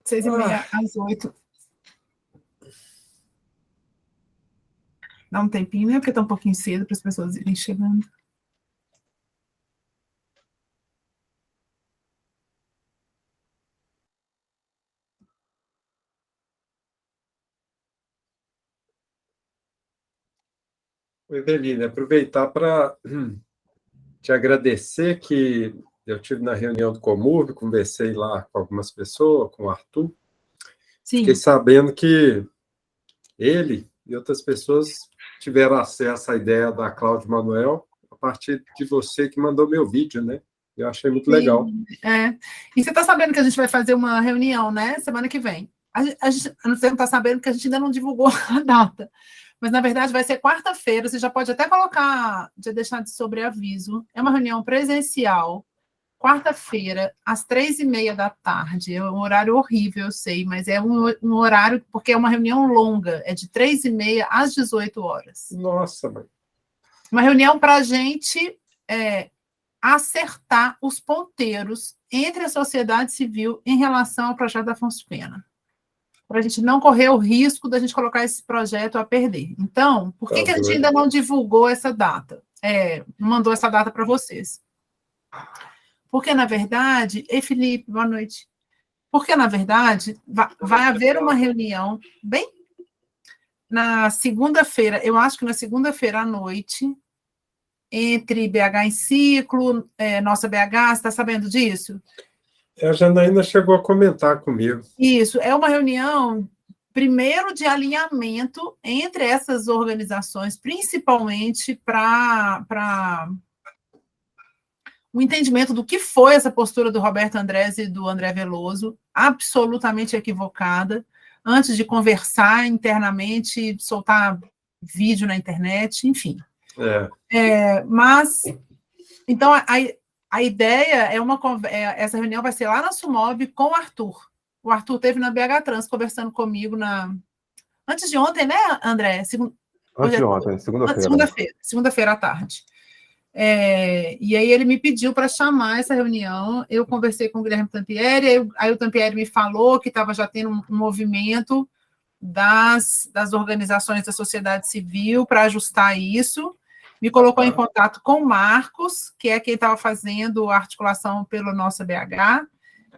6h30 às 8. Dá um tempinho, né? Porque está um pouquinho cedo para as pessoas irem chegando. Eveline, aproveitar para te agradecer que eu tive na reunião do Comurb, conversei lá com algumas pessoas, com o Arthur. Sim. Fiquei sabendo que ele e outras pessoas tiveram acesso à ideia da Cláudia Manuel a partir de você que mandou meu vídeo, né? Eu achei muito legal. E você está sabendo que a gente vai fazer uma reunião, né? Semana que vem. Você não está sabendo que a gente ainda não divulgou a data. Mas, na verdade, vai ser quarta-feira. Você já pode até colocar, já deixar de sobreaviso. É uma reunião presencial, quarta-feira, às 3h30 da tarde. É um horário horrível, eu sei, mas é um horário, porque é uma reunião longa. É de 3h30 às 18 horas. Nossa, mãe. Uma reunião para a gente acertar os ponteiros entre a sociedade civil em relação ao projeto da Afonso Pena, para a gente não correr o risco da gente colocar esse projeto a perder. Então, por que a gente ainda não divulgou essa data? Não mandou essa data para vocês? Porque, na verdade... Ei, Felipe, boa noite. Porque, na verdade, vai haver uma reunião bem na segunda-feira, eu acho que na segunda-feira à noite, entre BH em Ciclo, Nossa BH, você está sabendo disso? A Janaína chegou a comentar comigo. Isso, é uma reunião, primeiro, de alinhamento entre essas organizações, principalmente para o entendimento do que foi essa postura do Roberto Andrés e do André Veloso, absolutamente equivocada, antes de conversar internamente, soltar vídeo na internet, enfim. Mas, então, a ideia essa reunião vai ser lá na Sumob com o Arthur. O Arthur esteve na BH Trans conversando comigo antes de ontem, né, André? Antes de ontem, segunda-feira. Segunda-feira à tarde. E aí ele me pediu para chamar essa reunião. Eu conversei com o Guilherme Tampieri, aí o Tampieri me falou que estava já tendo um movimento das organizações da sociedade civil para ajustar isso. Me colocou em contato com o Marcos, que é quem estava fazendo a articulação pelo Nossa BH,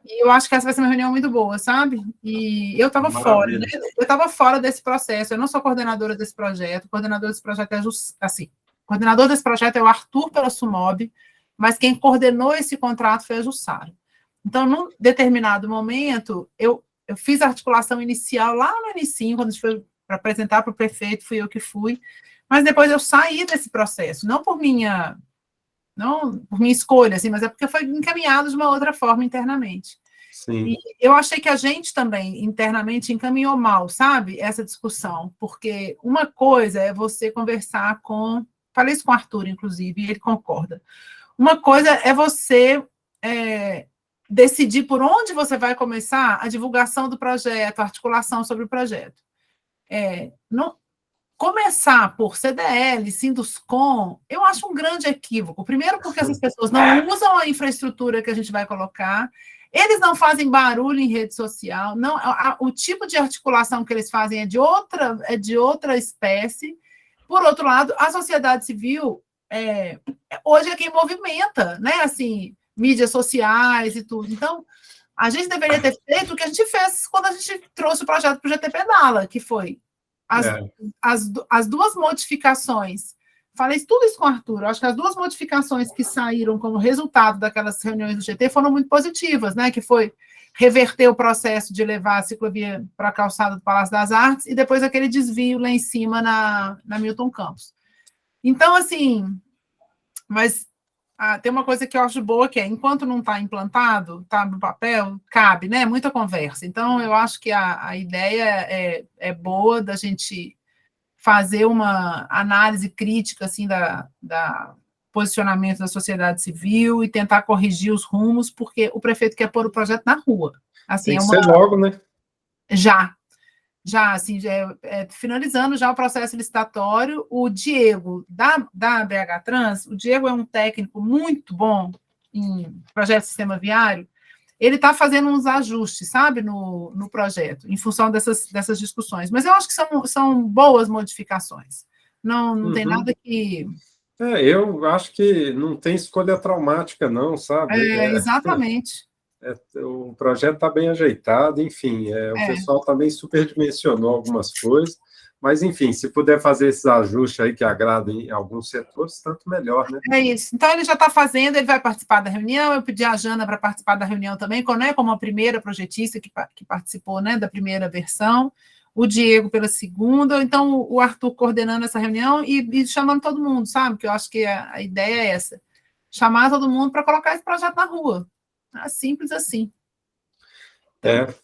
e eu acho que essa vai ser uma reunião muito boa, sabe? E eu estava fora, né? Eu estava fora desse processo, eu não sou coordenadora desse projeto, o coordenador desse projeto o coordenador desse projeto é o Arthur pela Sumob, mas quem coordenou esse contrato foi a Jussara. Então, num determinado momento, eu fiz a articulação inicial lá no inicinho, quando a gente foi para apresentar para o prefeito, fui eu que fui, mas depois eu saí desse processo, não por minha escolha, assim, mas é porque foi encaminhado de uma outra forma internamente. Sim. E eu achei que a gente também, internamente, encaminhou mal, sabe, essa discussão, porque uma coisa é você conversar falei isso com o Arthur, inclusive, e ele concorda. Uma coisa é você decidir por onde você vai começar a divulgação do projeto, a articulação sobre o projeto. Não começar por CDL, Sinduscom, eu acho um grande equívoco. Primeiro, porque essas pessoas não usam a infraestrutura que a gente vai colocar, eles não fazem barulho em rede social, não, o tipo de articulação que eles fazem é de outra espécie. Por outro lado, a sociedade civil hoje é quem movimenta, né? Assim, mídias sociais e tudo. Então, a gente deveria ter feito o que a gente fez quando a gente trouxe o projeto para o GT Pedala, que foi as duas modificações. Falei tudo isso com o Arthur. Eu acho que as duas modificações que saíram como resultado daquelas reuniões do GT foram muito positivas, né? Que foi reverter o processo de levar a ciclovia para a calçada do Palácio das Artes e depois aquele desvio lá em cima na Milton Campos. Então, assim, mas tem uma coisa que eu acho boa, que enquanto não está implantado, está no papel, cabe, né? Muita conversa. Então, eu acho que a ideia é boa da gente fazer uma análise crítica, assim, da posicionamento da sociedade civil e tentar corrigir os rumos, porque o prefeito quer pôr o projeto na rua. Assim, tem que ser logo, né? Já, assim, finalizando já o processo licitatório, o Diego, da BH Trans, o Diego é um técnico muito bom em projeto de sistema viário, ele está fazendo uns ajustes, sabe, no projeto, em função dessas discussões. Mas eu acho que são boas modificações. Não tem nada que... Eu acho que não tem escolha traumática, não, sabe? Exatamente. O projeto está bem ajeitado, enfim, o pessoal também superdimensionou algumas coisas, mas, enfim, se puder fazer esses ajustes aí que agradem em alguns setores, tanto melhor, né? É isso. Então, ele já está fazendo, ele vai participar da reunião, eu pedi a Jana para participar da reunião também, como a primeira projetista que participou, né, da primeira versão, o Diego pela segunda, então o Arthur coordenando essa reunião e chamando todo mundo, sabe? Que eu acho que a ideia é essa, chamar todo mundo para colocar esse projeto na rua. Simples assim.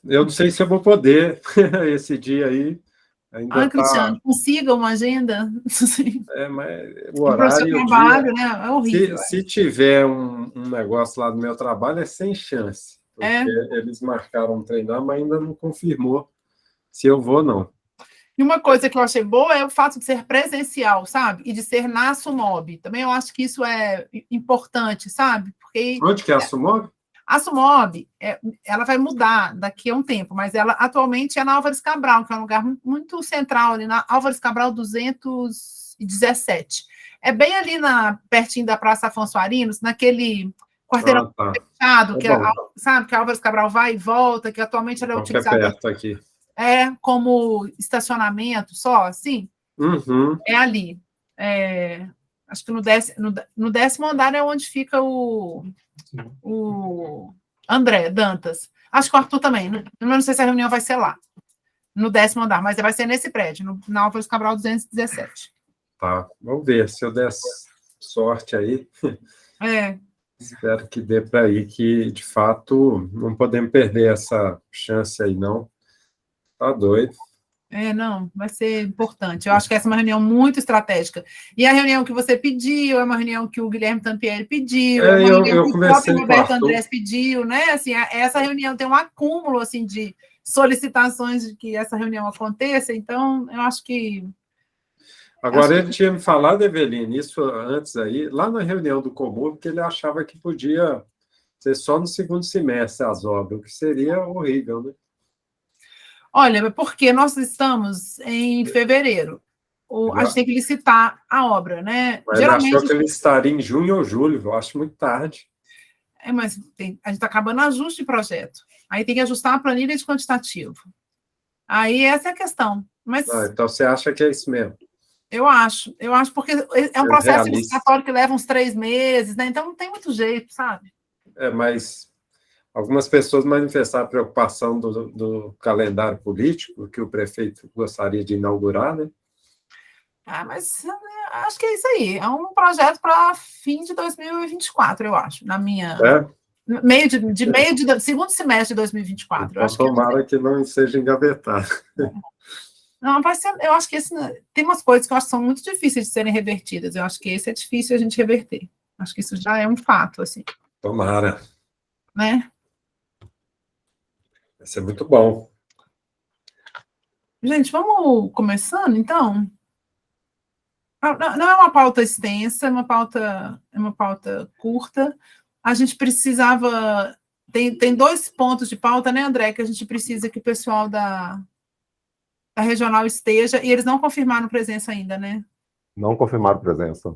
Eu não sei se eu vou poder esse dia aí. Ainda Cristiano, consiga uma agenda. Mas o horário e o trabalho, dia, né? É horrível. Se tiver um negócio lá no meu trabalho, é sem chance. Porque eles marcaram treinar, mas ainda não confirmou se eu vou, não. E uma coisa que eu achei boa é o fato de ser presencial, sabe? E de ser na Sumob. Também eu acho que isso é importante, sabe? Porque onde que é a Sumob? A Sumob, ela vai mudar daqui a um tempo, mas ela atualmente é na Álvares Cabral, que é um lugar muito central, ali na Álvares Cabral 217. É bem ali pertinho da Praça Afonso Arinos, naquele quarteirão fechado, sabe, que a Álvares Cabral vai e volta, que atualmente ela é utilizada perto aqui. Como estacionamento só, assim. Uhum. É ali. Acho que no 10º andar é onde fica o André Dantas. Acho que o Arthur também. Não sei se a reunião vai ser lá, no 10º andar, mas vai ser nesse prédio, na Álvares Cabral 217. Tá, vamos ver. Se eu der sorte aí, espero que dê para ir, que, de fato, não podemos perder essa chance aí, não. Tá doido. Não, vai ser importante. Eu acho que essa é uma reunião muito estratégica. E a reunião que você pediu, é uma reunião que o Guilherme Tampieri pediu, é uma reunião que o próprio Roberto Andrés pediu, né? Assim, essa reunião tem um acúmulo assim, de solicitações de que essa reunião aconteça, então eu acho que... Agora, ele tinha me falado, Eveline, isso antes aí, lá na reunião do Comum, que ele achava que podia ser só no segundo semestre as obras, o que seria horrível, né? Olha, porque nós estamos em fevereiro. A gente tem que licitar a obra, né? Mas geralmente... ele achou que ele estaria em junho ou julho, eu acho muito tarde. Mas a gente está acabando ajuste de projeto. Aí tem que ajustar a planilha de quantitativo. Aí essa é a questão. Mas então você acha que é isso mesmo? Eu acho porque é um processo licitatório que leva uns 3 meses, né? Então não tem muito jeito, sabe? Mas... algumas pessoas manifestaram a preocupação do calendário político, que o prefeito gostaria de inaugurar, né? Mas acho que é isso aí. É um projeto para fim de 2024, eu acho, na minha... segundo semestre de 2024. Então, tomara que não seja engavetado. Não, vai ser... Eu acho que tem umas coisas que eu acho que são muito difíceis de serem revertidas. Eu acho que esse é difícil a gente reverter. Acho que isso já é um fato, assim. Tomara. Né? Vai ser muito bom. Gente, vamos começando, então? Não é uma pauta extensa, é uma pauta curta. A gente precisava... Tem 2 pontos de pauta, né, André, que a gente precisa que o pessoal da regional esteja, e eles não confirmaram presença ainda, né? Não confirmaram presença.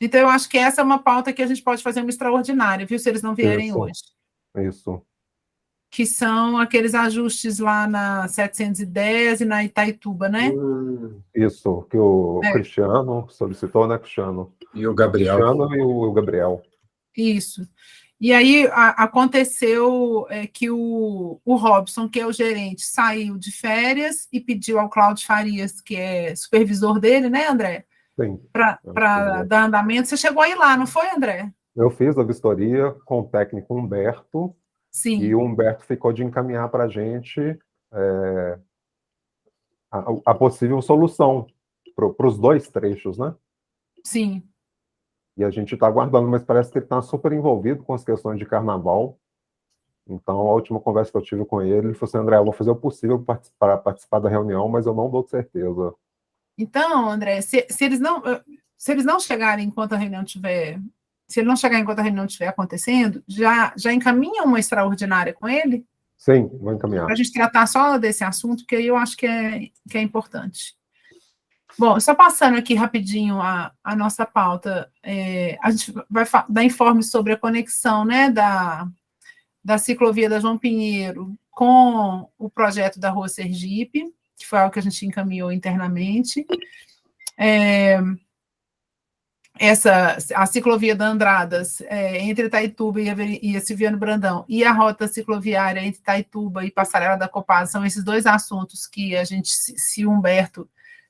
Então, eu acho que essa é uma pauta que a gente pode fazer uma extraordinária, viu, se eles não vierem hoje. Isso. Que são aqueles ajustes lá na 710 e na Itaituba, né? Isso, que o Cristiano solicitou, né, Cristiano? E o Gabriel. Cristiano e o Gabriel. Isso. E aí aconteceu que o Robson, que é o gerente, saiu de férias e pediu ao Cláudio Farias, que é supervisor dele, né, André? Sim. Para dar andamento. Você chegou aí lá, não foi, André? Eu fiz a vistoria com o técnico Humberto. Sim. E o Humberto ficou de encaminhar para a gente a possível solução para os 2 trechos, né? Sim. E a gente está aguardando, mas parece que ele está super envolvido com as questões de carnaval. Então, a última conversa que eu tive com ele falou assim: André, eu vou fazer o possível para participar da reunião, mas eu não dou certeza. Então, André, se eles não chegarem enquanto a reunião estiver se ele não chegar enquanto a reunião estiver acontecendo, já encaminha uma extraordinária com ele? Sim, vou encaminhar. Para a gente tratar só desse assunto, que aí eu acho que é importante. Bom, só passando aqui rapidinho a nossa pauta, a gente vai dar informes sobre a conexão, né, da ciclovia da João Pinheiro com o projeto da Rua Sergipe, que foi algo que a gente encaminhou internamente. A ciclovia da Andradas, entre Itaituba e a Silviano Brandão, e a rota cicloviária entre Itaituba e Passarela da Copasa, são esses dois assuntos que a gente, se o Humberto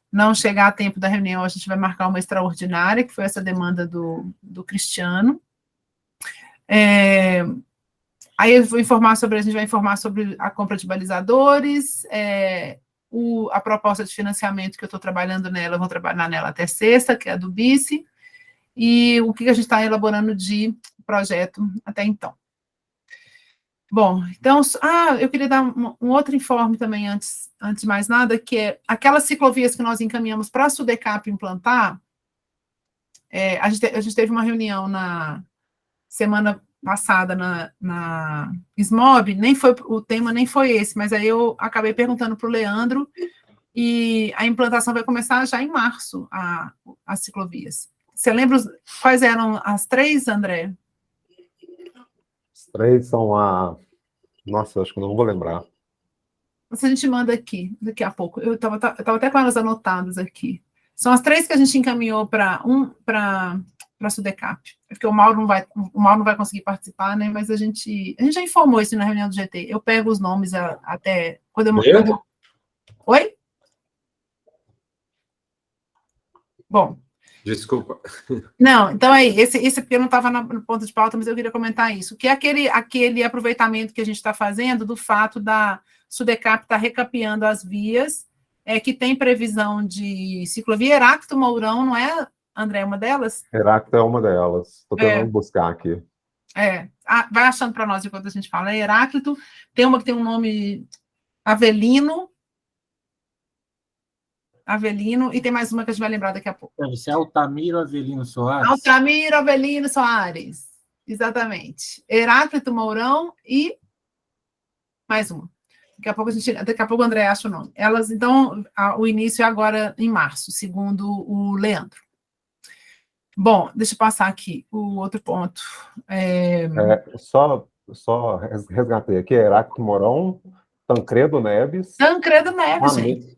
não chegar a tempo da reunião, a gente vai marcar uma extraordinária, que foi essa demanda do Cristiano. Aí a gente vai informar sobre a compra de balizadores, a proposta de financiamento que eu estou trabalhando nela, eu vou trabalhar nela até sexta, que é a do BICE, e o que a gente está elaborando de projeto até então. Bom, então, eu queria dar um outro informe também, antes de mais nada, que é aquelas ciclovias que nós encaminhamos para a Sudecap implantar. A gente teve uma reunião na semana passada na SMOB, o tema nem foi esse, mas aí eu acabei perguntando para o Leandro, e a implantação vai começar já em março, as ciclovias. Você lembra quais eram as 3, André? As 3 são Nossa, acho que eu não vou lembrar. A gente manda aqui, daqui a pouco. Eu estava até com elas anotadas aqui. São as 3 que a gente encaminhou para a Sudecap. É porque o Mauro não vai conseguir participar, né? Mas a gente já informou isso na reunião do GT. Eu pego os nomes até... Oi? Bom... Desculpa. Não, então esse porque eu não estava no ponto de pauta, mas eu queria comentar isso, que é aquele aproveitamento que a gente está fazendo do fato da Sudecap estar recapeando as vias, que tem previsão de ciclovia. Heráclito Mourão, não é, André, uma delas? Heráclito é uma delas. Estou tentando buscar aqui. Vai achando para nós enquanto a gente fala. Heráclito, tem uma que tem um nome Avelino, e tem mais uma que a gente vai lembrar daqui a pouco. Deve ser Altamiro Avelino Soares. Altamiro Avelino Soares, exatamente. Heráclito Mourão e mais uma. Daqui a pouco o André acha o nome. Elas, então, o início é agora em março, segundo o Leandro. Bom, deixa eu passar aqui o outro ponto. Só resgatei aqui, Heráclito Mourão, Tancredo Neves. Gente.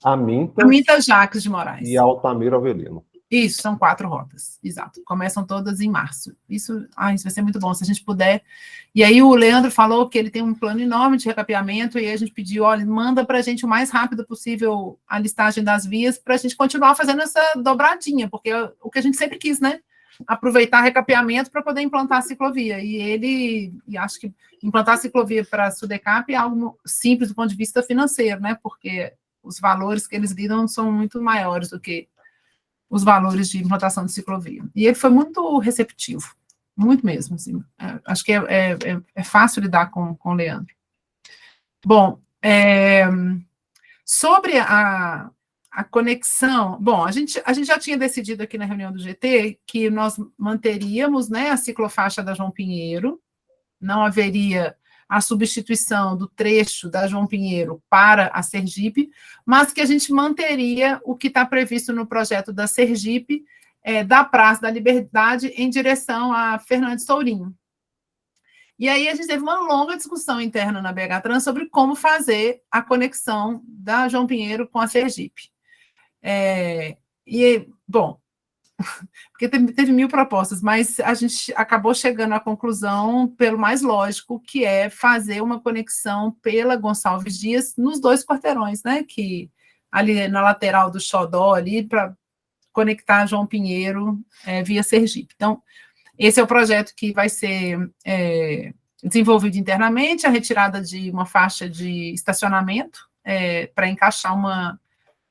Aminta Jacques de Moraes. E Altamiro Avelino. Isso, são 4 rotas, exato. Começam todas em março. Isso vai ser muito bom, se a gente puder. E aí o Leandro falou que ele tem um plano enorme de recapeamento, e aí a gente pediu, olha, manda para a gente o mais rápido possível a listagem das vias, para a gente continuar fazendo essa dobradinha, porque é o que a gente sempre quis, né? Aproveitar recapeamento para poder implantar a ciclovia. E acho que implantar a ciclovia para a Sudecap é algo simples do ponto de vista financeiro, né? Porque os valores que eles lidam são muito maiores do que os valores de implantação de ciclovia. E ele foi muito receptivo, muito mesmo. Assim. Acho que é fácil lidar com o Leandro. Bom, sobre a conexão, bom, a gente já tinha decidido aqui na reunião do GT que nós manteríamos, né, a ciclofaixa da João Pinheiro, não haveria a substituição do trecho da João Pinheiro para a Sergipe, mas que a gente manteria o que está previsto no projeto da Sergipe, da Praça da Liberdade em direção a Fernandes Tourinho. E aí a gente teve uma longa discussão interna na BH Trans sobre como fazer a conexão da João Pinheiro com a Sergipe. Bom, porque teve 1000 propostas, mas a gente acabou chegando à conclusão pelo mais lógico, que é fazer uma conexão pela Gonçalves Dias nos 2 quarteirões, né, que ali na lateral do Xodó, ali para conectar João Pinheiro via Sergipe. Então, esse é o projeto que vai ser desenvolvido internamente, a retirada de uma faixa de estacionamento para encaixar uma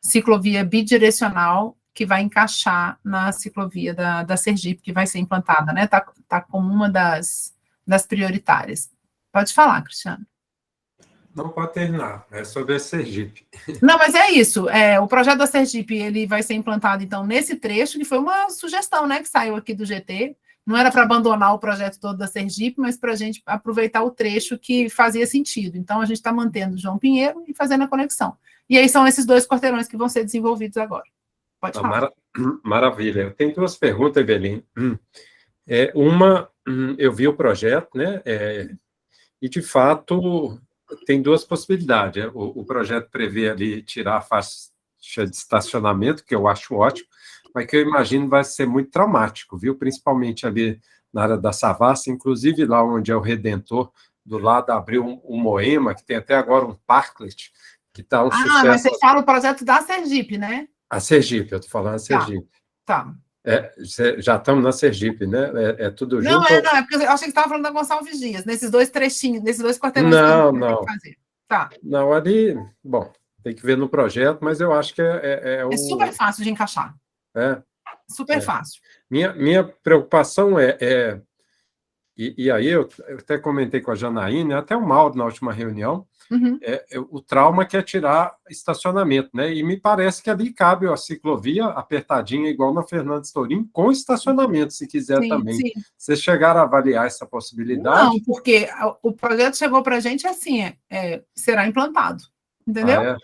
ciclovia bidirecional que vai encaixar na ciclovia da Sergipe, que vai ser implantada, né? Tá como uma das prioritárias. Pode falar, Cristiano. Não pode terminar, é sobre a Sergipe. Não, mas é isso, o projeto da Sergipe, ele vai ser implantado, então, nesse trecho, que foi uma sugestão, né, que saiu aqui do GT, Não era para abandonar o projeto todo da Sergipe, mas para a gente aproveitar o trecho que fazia sentido. Então, a gente está mantendo o João Pinheiro e fazendo a conexão. E aí são esses 2 quarteirões que vão ser desenvolvidos agora. Pode falar. Maravilha. Eu tenho 2 perguntas, Eveline. Uma, eu vi o projeto, né? E, de fato, tem 2 possibilidades. O projeto prevê ali tirar a faixa de estacionamento, que eu acho ótimo, mas que eu imagino vai ser muito traumático, viu? Principalmente ali na área da Savassi, inclusive lá onde é o Redentor, do lado abriu um Moema, que tem até agora um parklet, que está um sucesso. Mas você fala o projeto da Sergipe, né? A Sergipe, eu estou falando a Sergipe. Tá. Já estamos na Sergipe, né? É tudo junto? Não, é porque eu achei que você estava falando da Gonçalves Dias, nesses 2 trechinhos, nesses 2 quarteirões não. que fazer. Tá. Não, ali, bom, tem que ver no projeto, mas eu acho que é super fácil de encaixar. Super fácil. Minha preocupação e aí eu até comentei com a Janaína, até o Mauro na última reunião, o trauma que é tirar estacionamento, né? E me parece que ali cabe a ciclovia apertadinha, igual na Fernandes Tourinho, com estacionamento, se quiser também. Sim. Vocês chegaram a avaliar essa possibilidade? Não, porque o projeto chegou para a gente assim, será implantado, entendeu?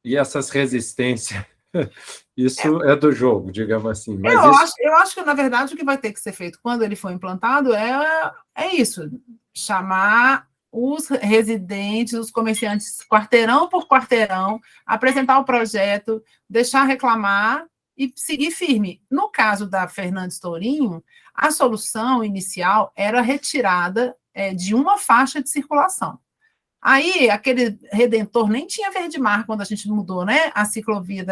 E essas resistências... Isso é do jogo, digamos assim. Mas eu acho que, na verdade, o que vai ter que ser feito quando ele for implantado é isso, chamar os residentes, os comerciantes, quarteirão por quarteirão, apresentar o projeto, deixar reclamar e seguir firme. No caso da Fernandes Tourinho, a solução inicial era a retirada de uma faixa de circulação. Aí, aquele Redentor nem tinha verde mar quando a gente mudou, né? A ciclovia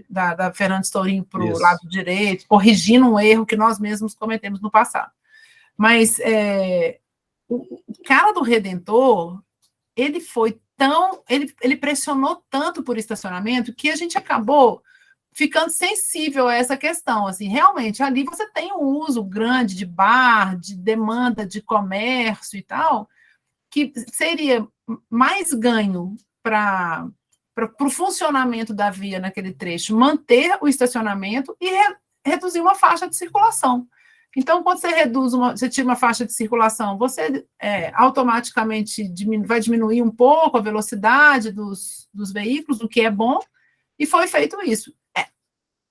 da Fernandes Tourinho para o lado direito, corrigindo um erro que nós mesmos cometemos no passado. Mas o cara do Redentor, ele foi ele pressionou tanto por estacionamento que a gente acabou ficando sensível a essa questão. Assim, realmente, ali você tem um uso grande de bar, de demanda de comércio e tal, que seria mais ganho para o funcionamento da via naquele trecho, manter o estacionamento e reduzir uma faixa de circulação. Então, quando você tira uma faixa de circulação, você automaticamente vai diminuir um pouco a velocidade dos veículos, o que é bom, e foi feito isso.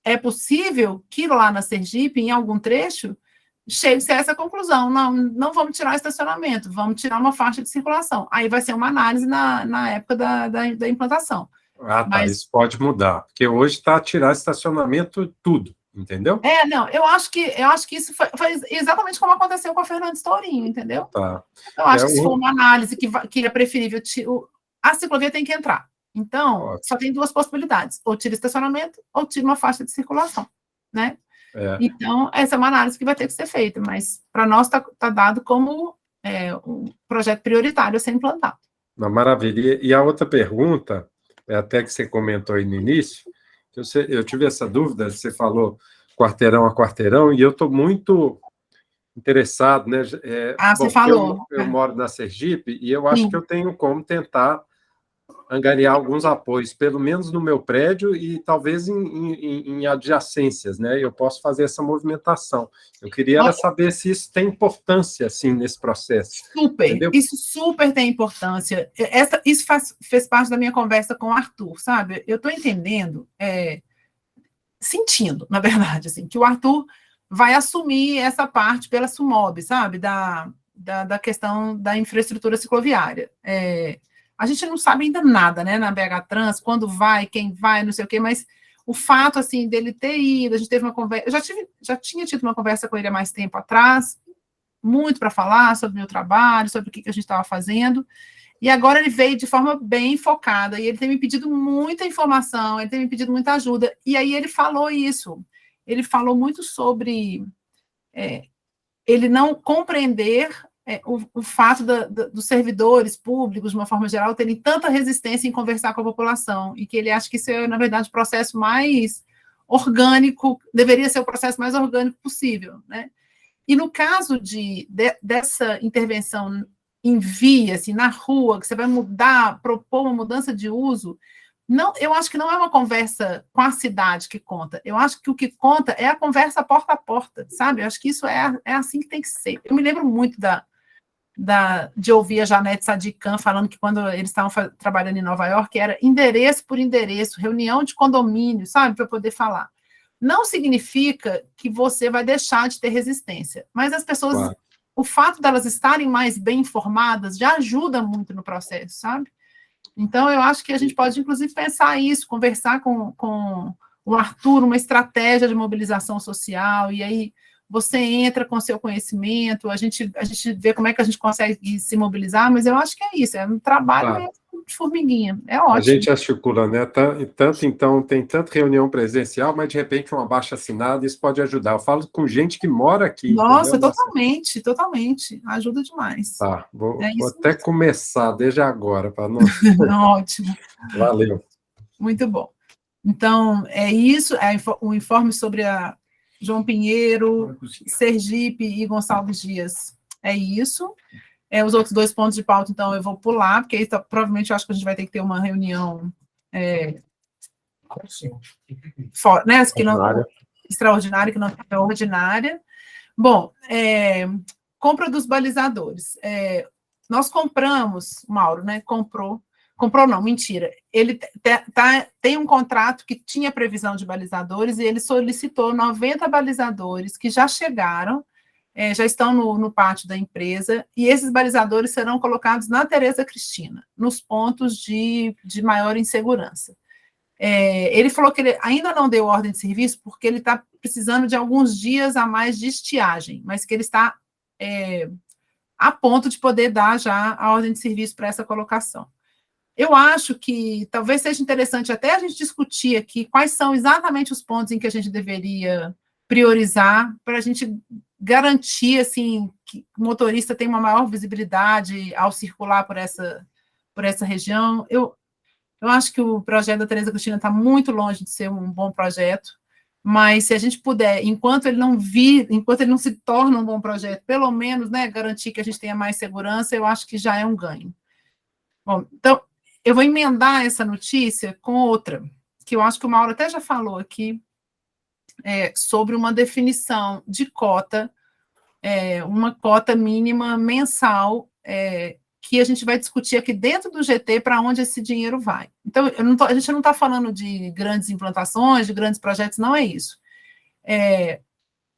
É possível que lá na Sergipe, em algum trecho, chegue-se a essa conclusão, não vamos tirar o estacionamento, vamos tirar uma faixa de circulação. Aí vai ser uma análise na época da implantação. Mas isso pode mudar, porque hoje está tirar estacionamento tudo, entendeu? Eu acho que isso foi exatamente como aconteceu com a Fernandes Tourinho, entendeu? Tá. Eu acho que se for uma análise que é preferível, a ciclovia tem que entrar. Então, só tem 2 possibilidades, ou tira estacionamento, ou tira uma faixa de circulação, né? Então, essa é uma análise que vai ter que ser feita, mas para nós está dado como um projeto prioritário a ser implantado. Maravilha. E a outra pergunta, até que você comentou aí no início, eu tive essa dúvida, você falou quarteirão a quarteirão, e eu estou muito interessado, né? Você falou. Eu moro na Sergipe, e eu acho que eu tenho como tentar angariar alguns apoios, pelo menos no meu prédio e talvez em adjacências, né? Eu posso fazer essa movimentação. Eu queria saber se isso tem importância, assim, nesse processo. Super, entendeu? Isso super tem importância. Isso fez parte da minha conversa com o Arthur, sabe? Eu estou entendendo, sentindo, na verdade, assim, que o Arthur vai assumir essa parte pela SUMOB, sabe? Da questão da infraestrutura cicloviária. A gente não sabe ainda nada, né, na BH Trans, quando vai, quem vai, não sei o quê, mas o fato, assim, dele ter ido, a gente teve uma conversa, eu já tinha tido uma conversa com ele há mais tempo atrás, muito para falar sobre o meu trabalho, sobre o que a gente estava fazendo, e agora ele veio de forma bem focada, e ele tem me pedido muita informação, ele tem me pedido muita ajuda, e aí ele falou isso, ele falou muito sobre ele não compreender o fato dos servidores públicos, de uma forma geral, terem tanta resistência em conversar com a população, e que ele acha que isso é, na verdade, o processo mais orgânico, deveria ser o processo mais orgânico possível, né? E no caso dessa intervenção em via, assim, na rua, que você vai propor uma mudança de uso, Não, eu acho que não é uma conversa com a cidade que conta. Eu acho que o que conta é a conversa porta a porta, sabe? Eu acho que isso é assim que tem que ser. Eu me lembro muito de ouvir a Janete Sadikan falando que quando eles estavam trabalhando em Nova York, era endereço por endereço, reunião de condomínio, sabe? Para poder falar. Não significa que você vai deixar de ter resistência, mas as pessoas, claro, o fato delas estarem mais bem informadas já ajuda muito no processo, sabe? Então, eu acho que a gente pode, inclusive, pensar isso, conversar com o Arthur, uma estratégia de mobilização social, e aí você entra com seu conhecimento, a gente vê como é que a gente consegue se mobilizar, mas eu acho que é isso, é um trabalho mesmo de formiguinha, é ótimo. A gente articula, né? Então, tem tanta reunião presencial, mas, de repente, um abaixo-assinado, isso pode ajudar. Eu falo com gente que mora aqui. Nossa, entendeu? Totalmente. Ajuda demais. Tá, vou até começar desde agora, para não... Ótimo. Valeu. Muito bom. Então, é isso, o informe sobre a João Pinheiro, Sergipe e Gonçalves Dias. É isso. Os outros 2 pontos de pauta, então, eu vou pular, porque aí, provavelmente eu acho que a gente vai ter que ter uma reunião né, que não, extraordinária, que não é ordinária. Bom, compra dos balizadores. Nós compramos, Mauro, né? Comprou não, mentira. Ele tem um contrato que tinha previsão de balizadores e ele solicitou 90 balizadores que já chegaram, já estão no pátio da empresa, e esses balizadores serão colocados na Tereza Cristina, nos pontos de maior insegurança. Ele falou que ele ainda não deu ordem de serviço porque ele está precisando de alguns dias a mais de estiagem, mas que ele está a ponto de poder dar já a ordem de serviço para essa colocação. Eu acho que talvez seja interessante até a gente discutir aqui quais são exatamente os pontos em que a gente deveria priorizar para a gente garantir assim, que o motorista tenha uma maior visibilidade ao circular por essa região. Eu acho que o projeto da Tereza Cristina está muito longe de ser um bom projeto, mas se a gente puder, enquanto ele não se torna um bom projeto, pelo menos, né, garantir que a gente tenha mais segurança, eu acho que já é um ganho. Bom, então, eu vou emendar essa notícia com outra, que eu acho que o Mauro até já falou aqui, sobre uma definição de cota, uma cota mínima mensal, que a gente vai discutir aqui dentro do GT para onde esse dinheiro vai. Então, a gente não está falando de grandes implantações, de grandes projetos, não é isso.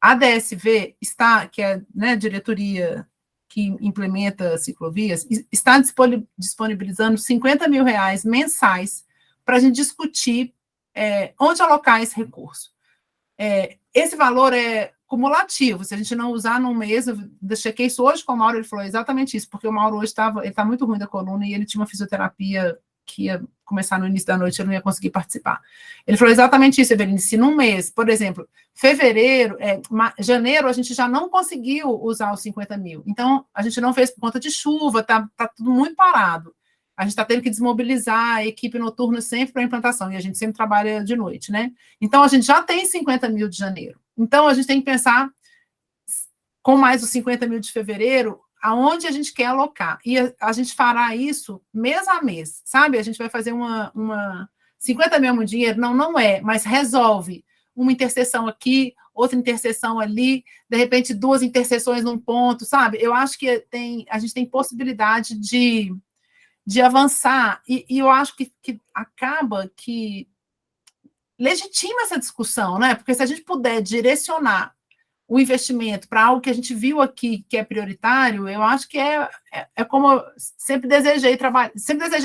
A DSV que é, né, a diretoria que implementa ciclovias, está disponibilizando R$50 mil mensais para a gente discutir onde alocar esse recurso. Esse valor é cumulativo, se a gente não usar num mês, eu chequei isso hoje com o Mauro, ele falou exatamente isso, porque o Mauro hoje ele está muito ruim da coluna e ele tinha uma fisioterapia que ia começar no início da noite, eu não ia conseguir participar. Ele falou exatamente isso, Eveline, se num mês, por exemplo, janeiro, a gente já não conseguiu usar os 50 mil, então a gente não fez por conta de chuva, tá tudo muito parado. A gente está tendo que desmobilizar a equipe noturna sempre para a implantação, e a gente sempre trabalha de noite, né? Então, a gente já tem 50 mil de janeiro. Então, a gente tem que pensar, com mais os 50 mil de fevereiro, aonde a gente quer alocar. E a gente fará isso mês a mês, sabe? A gente vai fazer 50 mil é muito dinheiro? Não é, mas resolve uma interseção aqui, outra interseção ali, de repente 2 interseções num ponto, sabe? Eu acho que a gente tem possibilidade de avançar, e eu acho que acaba que legitima essa discussão, né? Porque se a gente puder direcionar o investimento para algo que a gente viu aqui que é prioritário, eu acho que é como eu sempre desejei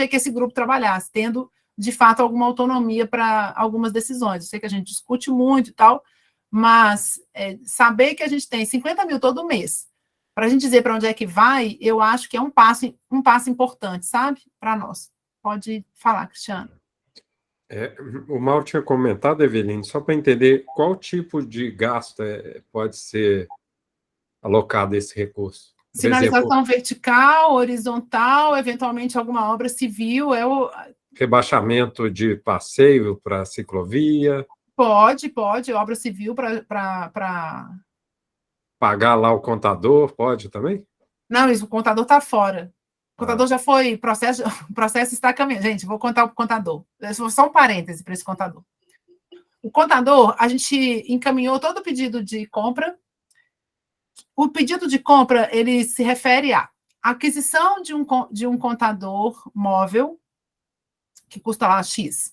que esse grupo trabalhasse, tendo, de fato, alguma autonomia para algumas decisões. Eu sei que a gente discute muito e tal, mas saber que a gente tem 50 mil todo mês, para a gente dizer para onde é que vai, eu acho que é um passo importante, sabe? Para nós. Pode falar, Cristiano. O Mauro tinha comentado, Eveline, só para entender qual tipo de gasto pode ser alocado esse recurso. Sinalização vertical, horizontal, eventualmente alguma obra civil. Rebaixamento de passeio para ciclovia. Pode, obra civil para... Pagar lá o contador, pode também? Não, isso, o contador está fora. contador já foi, o processo está caminhando. Gente, vou contar o contador. Só um parêntese para esse contador. O contador, a gente encaminhou todo o pedido de compra. O pedido de compra, ele se refere à aquisição de um contador móvel, que custa lá X.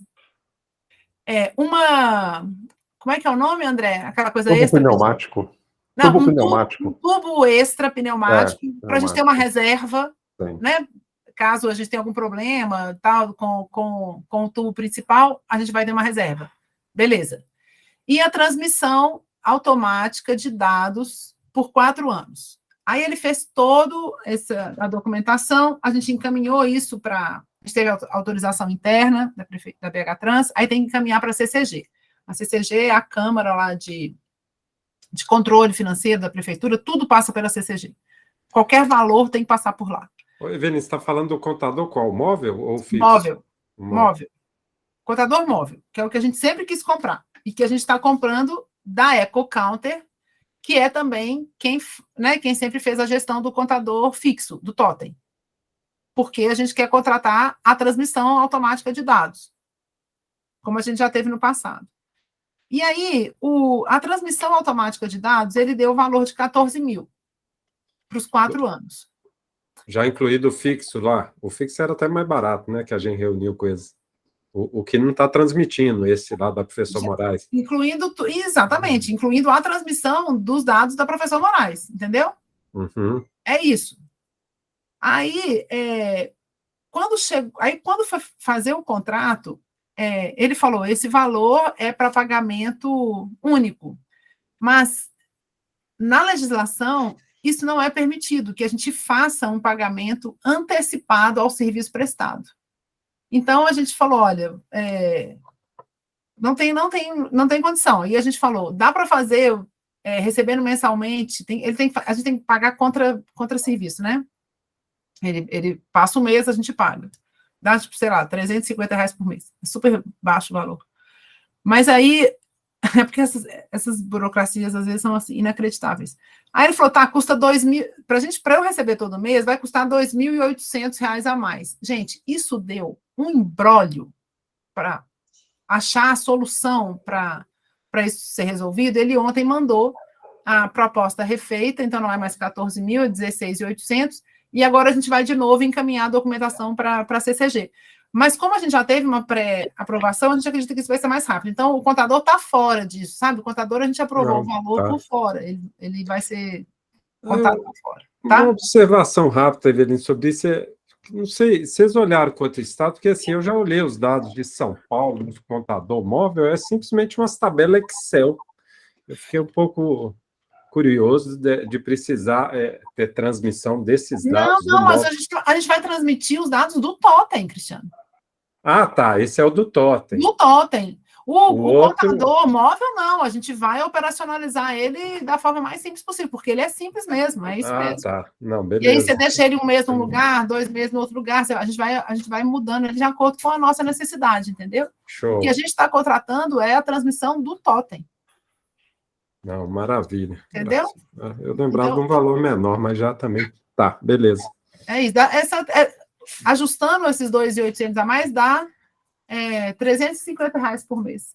Como é que é o nome, André? Aquela coisa tubo extra? Pneumático. Não, tubo pneumático. Um tubo extra pneumático, para a gente ter uma reserva, Sim. né? Caso a gente tenha algum problema tal, com o tubo principal, a gente vai ter uma reserva. Beleza. E a transmissão automática de dados por 4 anos. Aí ele fez toda a documentação, a gente encaminhou isso para... A gente teve autorização interna da BH Trans, aí tem que encaminhar para a CCG. A CCG é a Câmara lá de Controle Financeiro da Prefeitura, tudo passa pela CCG. Qualquer valor tem que passar por lá. Oi, Evelyn, você está falando do contador qual? Móvel ou fixo? Móvel. Contador móvel, que é o que a gente sempre quis comprar. E que a gente está comprando da EcoCounter, que é também quem sempre fez a gestão do contador fixo, do Totem. Porque a gente quer contratar a transmissão automática de dados, como a gente já teve no passado. E aí, a transmissão automática de dados, ele deu o valor de 14 mil para os 4 anos. Já incluído o fixo lá. O fixo era até mais barato, né? Que a gente reuniu com eles. O que não está transmitindo, esse lá da professora Moraes. Exatamente, incluindo a transmissão dos dados da professora Moraes, entendeu? Uhum. É isso. Aí, quando foi fazer o contrato, ele falou, esse valor é para pagamento único, mas na legislação isso não é permitido, que a gente faça um pagamento antecipado ao serviço prestado. Então, a gente falou, olha, não tem condição. E a gente falou, dá para fazer, recebendo mensalmente, a gente tem que pagar contra serviço, né? Ele passa o mês, a gente paga. Dá, tipo, sei lá, R$350 por mês. É super baixo o valor. Mas aí, é porque essas burocracias, às vezes, são assim, inacreditáveis. Aí ele falou, tá, custa 2.000, para eu receber todo mês, vai custar R$2.800 a mais. Gente, isso deu um imbróglio para achar a solução para isso ser resolvido. Ele ontem mandou a proposta refeita, então não é mais 14 mil, é 16.800, e agora a gente vai de novo encaminhar a documentação para a CCG. Mas como a gente já teve uma pré-aprovação, a gente acredita que isso vai ser mais rápido. Então, o contador está fora disso, sabe? O contador, a gente aprovou o valor por fora. Ele vai ser contado por fora. Tá? Uma observação rápida, Evelyn, sobre isso. Não sei, vocês olharam quanto estado, porque assim, eu já olhei os dados de São Paulo, do contador móvel, é simplesmente umas tabelas Excel. Eu fiquei um pouco curioso de precisar ter transmissão desses dados. Não, mas a gente vai transmitir os dados do Totem, Cristiano. Ah, tá, esse é o do Totem. Do Totem. O outro... contador móvel, não, a gente vai operacionalizar ele da forma mais simples possível, porque ele é simples mesmo, é isso mesmo. Tá, não, beleza. E aí você deixa ele um mês num lugar, 2 meses no outro lugar, a gente vai mudando ele de acordo com a nossa necessidade, entendeu? Show. O que a gente está contratando é a transmissão do Totem. Não, maravilha. Entendeu? Eu lembrava de um valor menor, mas já também. Tá, beleza. É isso. Ajustando esses 2.800 a mais, dá R$350 por mês.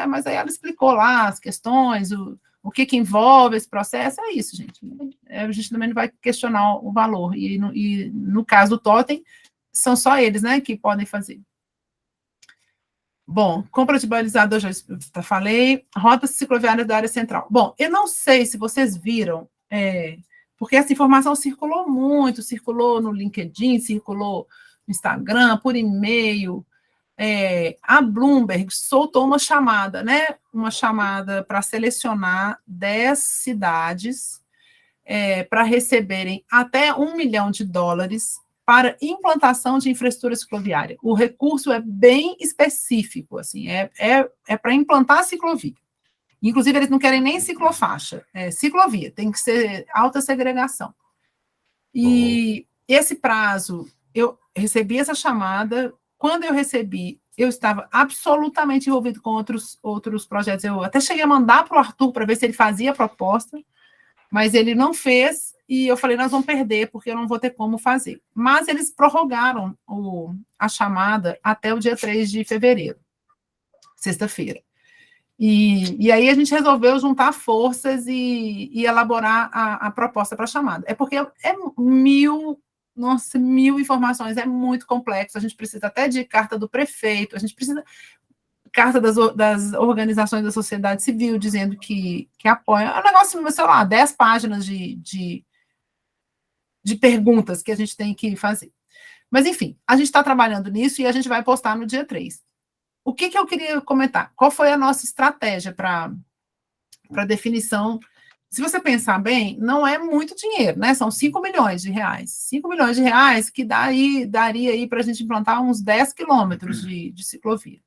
Mas aí ela explicou lá as questões, o que envolve esse processo, é isso, gente. A gente também não vai questionar o valor. E no caso do Totem, são só eles, né, que podem fazer. Bom, compra de balizador, já falei. Rota cicloviária da área central. Bom, eu não sei se vocês viram, porque essa informação circulou muito, circulou no LinkedIn, circulou no Instagram, por e-mail. A Bloomberg soltou uma chamada, né? Uma chamada para selecionar 10 cidades para receberem até $1 milhão para implantação de infraestrutura cicloviária. O recurso é bem específico, assim, é para implantar a ciclovia. Inclusive, eles não querem nem ciclofaixa, ciclovia, tem que ser alta segregação. E esse prazo, eu recebi essa chamada, quando eu recebi, eu estava absolutamente envolvido com outros projetos, eu até cheguei a mandar para o Arthur para ver se ele fazia a proposta, Mas ele não fez, e eu falei, nós vamos perder, porque eu não vou ter como fazer. Mas eles prorrogaram a chamada até o dia 3 de fevereiro, sexta-feira. E aí a gente resolveu juntar forças e elaborar a proposta para a chamada. É porque mil informações, é muito complexo, a gente precisa até de carta do prefeito, a gente precisa carta das organizações da sociedade civil dizendo que apoiam. É um negócio, sei lá, 10 páginas de perguntas que a gente tem que fazer. Mas, enfim, a gente está trabalhando nisso e a gente vai postar no dia 3. O que eu queria comentar? Qual foi a nossa estratégia para definição? Se você pensar bem, não é muito dinheiro, né? São 5 milhões de reais. 5 milhões de reais que daria aí para a gente implantar uns 10 quilômetros de ciclovia.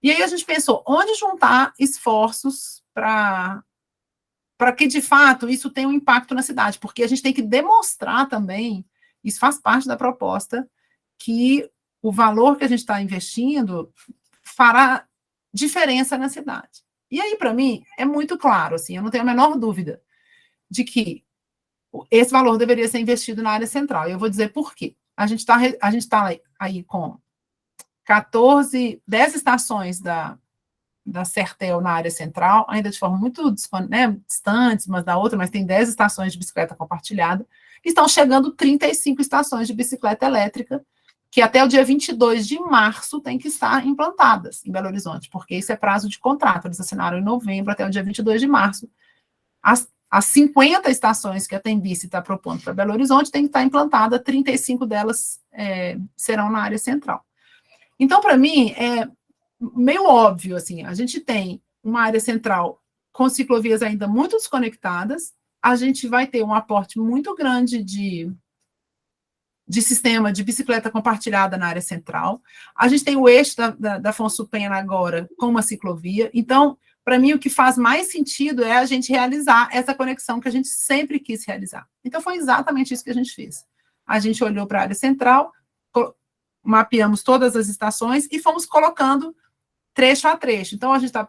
E aí a gente pensou, onde juntar esforços para que, de fato, isso tenha um impacto na cidade, porque a gente tem que demonstrar também, isso faz parte da proposta, que o valor que a gente está investindo fará diferença na cidade. E aí, para mim, é muito claro, assim, eu não tenho a menor dúvida de que esse valor deveria ser investido na área central. E eu vou dizer por quê. A gente tá aí com 10 estações da Sertel na área central, ainda de forma muito distantes umas da outra, mas tem 10 estações de bicicleta compartilhada, e estão chegando 35 estações de bicicleta elétrica, que até o dia 22 de março tem que estar implantadas em Belo Horizonte, porque esse é prazo de contrato, eles assinaram em novembro até o dia 22 de março. As 50 estações que a Tembici está propondo para Belo Horizonte tem que estar implantada, 35 delas serão na área central. Então, para mim, é meio óbvio, assim, a gente tem uma área central com ciclovias ainda muito desconectadas, a gente vai ter um aporte muito grande de sistema de bicicleta compartilhada na área central, a gente tem o eixo da Afonso Pena agora com uma ciclovia, então, para mim, o que faz mais sentido é a gente realizar essa conexão que a gente sempre quis realizar. Então, foi exatamente isso que a gente fez. A gente olhou para a área central, mapeamos todas as estações e fomos colocando trecho a trecho. Então, a gente está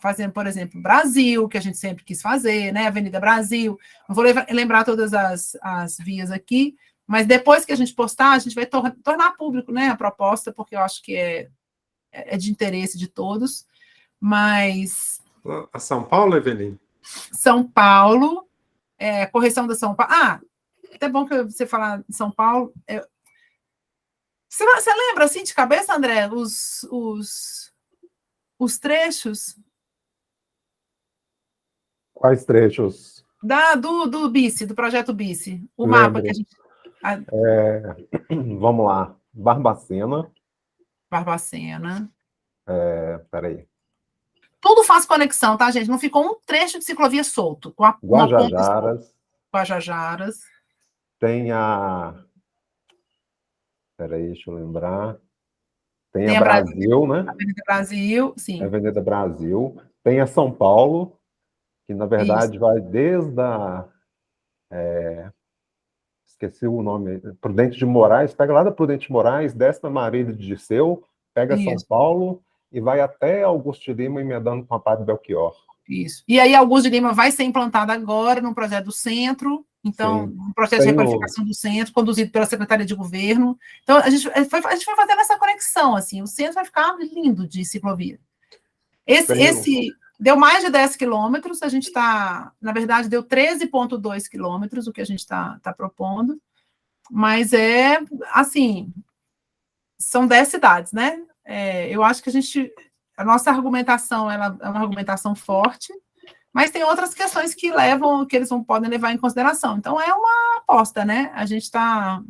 fazendo, por exemplo, Brasil, que a gente sempre quis fazer, né? Avenida Brasil. Não vou lembrar todas as vias aqui, mas depois que a gente postar, a gente vai tornar público, né, a proposta, porque eu acho que é de interesse de todos. Mas... A São Paulo, Eveline? São Paulo, correção da São Paulo. Até bom que você falar de São Paulo. Você lembra, assim, de cabeça, André, os trechos? Quais trechos? Do BICE, do projeto BICE. O mapa que a gente... Vamos lá. Barbacena. Peraí. Tudo faz conexão, tá, gente? Não ficou um trecho de ciclovia solto. Guajajaras. Tem a... Peraí, deixa eu lembrar. Tem a Brasil, né? Avenida Brasil, sim. Avenida Brasil. Tem a São Paulo, que, na verdade, vai desde a... esqueci o nome. Prudente de Moraes. Pega lá da Prudente de Moraes, desce na Marília de Dirceu, pega São Paulo e vai até Augusto de Lima, emendando com a Padre Belchior. Isso. E aí, Augusto de Lima vai ser implantado agora no projeto do centro, então, um processo de requalificação do centro, conduzido pela Secretaria de Governo. Então, a gente foi fazendo essa conexão, assim, o centro vai ficar lindo de ciclovia. Esse deu mais de 10 quilômetros, a gente está, na verdade, deu 13,2 quilômetros, o que a gente está propondo, mas assim, são 10 cidades, né? Eu acho que a nossa argumentação, ela é uma argumentação forte, mas tem outras questões que eles podem levar em consideração. Então, é uma aposta, né? A gente está,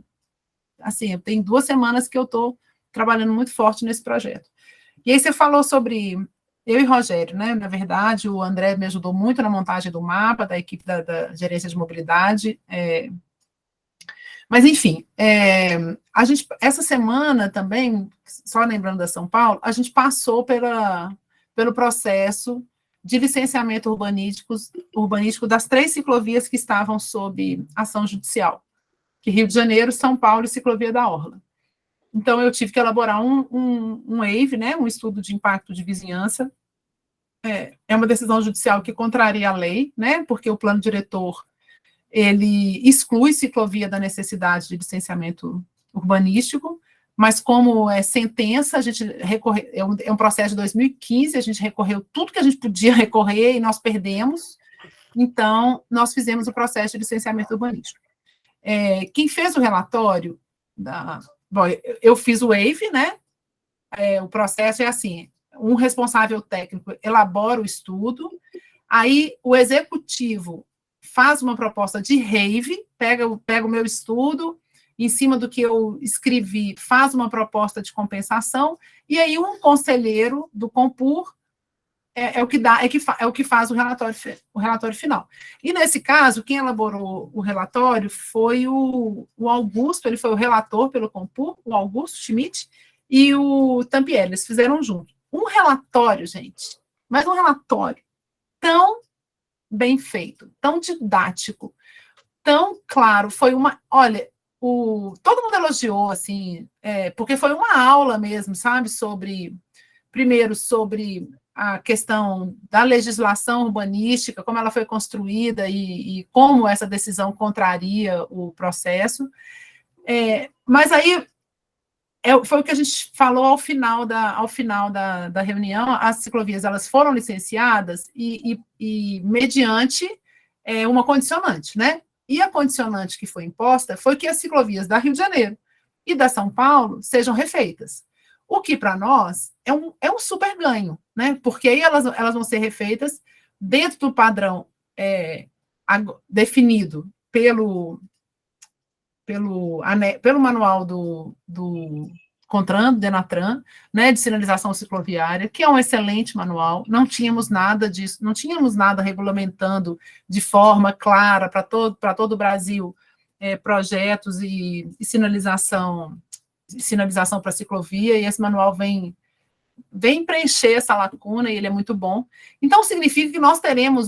assim, tem 2 semanas que eu estou trabalhando muito forte nesse projeto. E aí você falou sobre eu e Rogério, né? Na verdade, o André me ajudou muito na montagem do mapa, da equipe da gerência de mobilidade. Mas, enfim, a gente, essa semana também, só lembrando da São Paulo, a gente passou pelo processo de licenciamento urbanístico das 3 ciclovias que estavam sob ação judicial, que Rio de Janeiro, São Paulo e Ciclovia da Orla. Então, eu tive que elaborar um EIV, né, um estudo de impacto de vizinhança, é uma decisão judicial que contraria a lei, né, porque o plano diretor, ele exclui ciclovia da necessidade de licenciamento urbanístico, mas como é sentença, a gente recorre, é um processo de 2015, a gente recorreu tudo que a gente podia recorrer e nós perdemos, então nós fizemos o processo de licenciamento urbanístico. Quem fez o relatório, bom, eu fiz o waive, né, o processo é assim, um responsável técnico elabora o estudo, aí o executivo faz uma proposta de rave, pega o meu estudo, em cima do que eu escrevi, faz uma proposta de compensação, e aí um conselheiro do Compur é o que faz o relatório final. E nesse caso, quem elaborou o relatório foi o Augusto, ele foi o relator pelo Compur, o Augusto Schmidt, e o Tampieri, eles fizeram junto. Um relatório, gente, mas um relatório tão bem feito, tão didático, tão claro, foi uma, olha, todo mundo elogiou, assim, porque foi uma aula mesmo, sabe, primeiro sobre a questão da legislação urbanística, como ela foi construída e como essa decisão contraria o processo, mas aí foi o que a gente falou ao final da reunião, as ciclovias elas foram licenciadas e mediante uma condicionante, né? E a condicionante que foi imposta foi que as ciclovias da Rio de Janeiro e da São Paulo sejam refeitas. O que, para nós, é um super ganho, né? Porque aí elas vão ser refeitas dentro do padrão definido pelo manual do CONTRAN, do DENATRAN, né, de sinalização cicloviária, que é um excelente manual, não tínhamos nada disso, não tínhamos nada regulamentando de forma clara para todo o Brasil projetos e sinalização para ciclovia, e esse manual vem preencher essa lacuna, e ele é muito bom. Então, significa que nós teremos